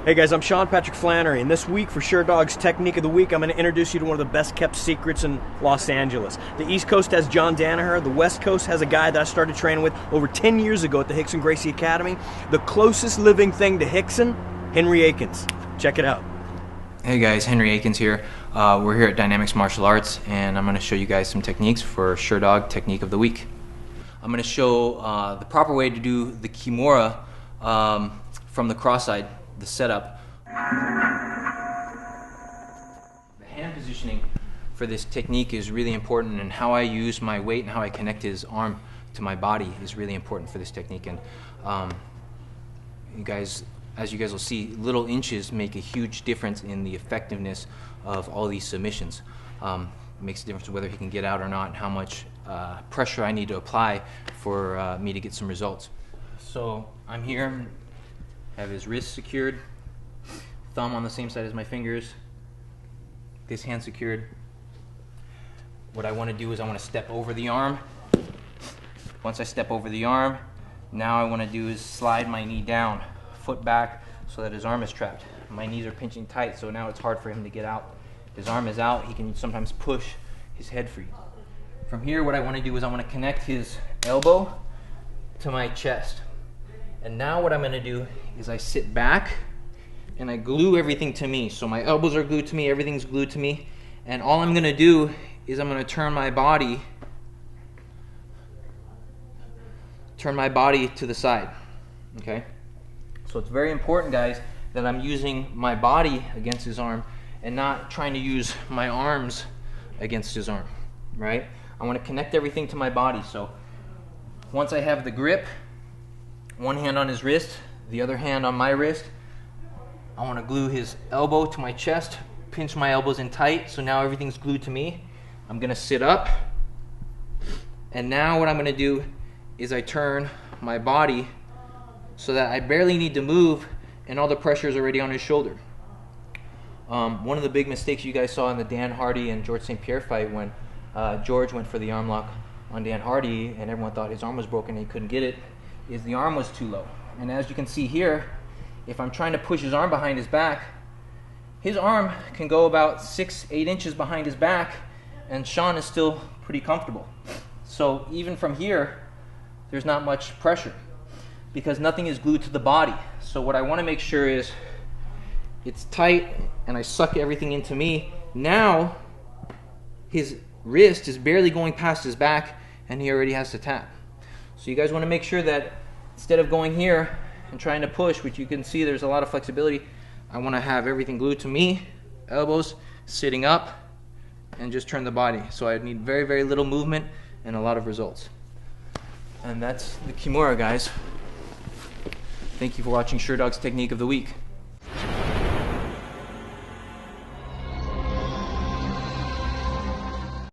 Hey guys, I'm Sean Patrick Flannery, and this week for Sure Dog's Technique of the Week, I'm going to introduce you to one of the best kept secrets in Los Angeles. The East Coast has John Danaher, the West Coast has a guy that I started training with over 10 years ago at the Rickson Gracie Academy. The closest living thing to Rickson, Henry Akins. Check it out. Hey guys, Henry Akins here. We're here at Dynamics Martial Arts, and I'm going to show you guys some techniques for Sure Dog Technique of the Week. I'm going to show the proper way to do the Kimura from the cross side, the setup. The hand positioning for this technique is really important, and how I use my weight and how I connect his arm to my body is really important for this technique. And as you guys will see, little inches make a huge difference in the effectiveness of all these submissions. It makes a difference whether he can get out or not, and how much pressure I need to apply for me to get some results. So I'm here, have his wrist secured, thumb on the same side as my fingers, this hand secured. What I want to do is I want to step over the arm. Once I step over the arm, now I want to do is slide my knee down, foot back, so that his arm is trapped. My knees are pinching tight, so now it's hard for him to get out. His arm is out, he can sometimes push his head free. From here, what I want to do is I want to connect his elbow to my chest. And now what I'm going to do is I sit back and I glue everything to me. So my elbows are glued to me, everything's glued to me. And all I'm going to do is I'm going to turn my body to the side. Okay? So it's very important, guys, that I'm using my body against his arm and not trying to use my arms against his arm, right? I want to connect everything to my body. So once I have the grip, one hand on his wrist, the other hand on my wrist, I want to glue his elbow to my chest, pinch my elbows in tight, so now everything's glued to me. I'm going to sit up, and now what I'm going to do is I turn my body so that I barely need to move and all the pressure is already on his shoulder. One of the big mistakes you guys saw in the Dan Hardy and George St. Pierre fight, when George went for the arm lock on Dan Hardy and everyone thought his arm was broken and he couldn't get it, is the arm was too low. And as you can see here, if I'm trying to push his arm behind his back, his arm can go about 6-8 inches behind his back, and Sean is still pretty comfortable. So even from here, there's not much pressure because nothing is glued to the body. So what I want to make sure is it's tight and I suck everything into me. Now his wrist is barely going past his back and he already has to tap. So you guys want to make sure that instead of going here and trying to push, which you can see there's a lot of flexibility, I want to have everything glued to me, elbows sitting up, and just turn the body. So I need very, very little movement and a lot of results. And that's the Kimura, guys. Thank you for watching Sure Dog's Technique of the Week.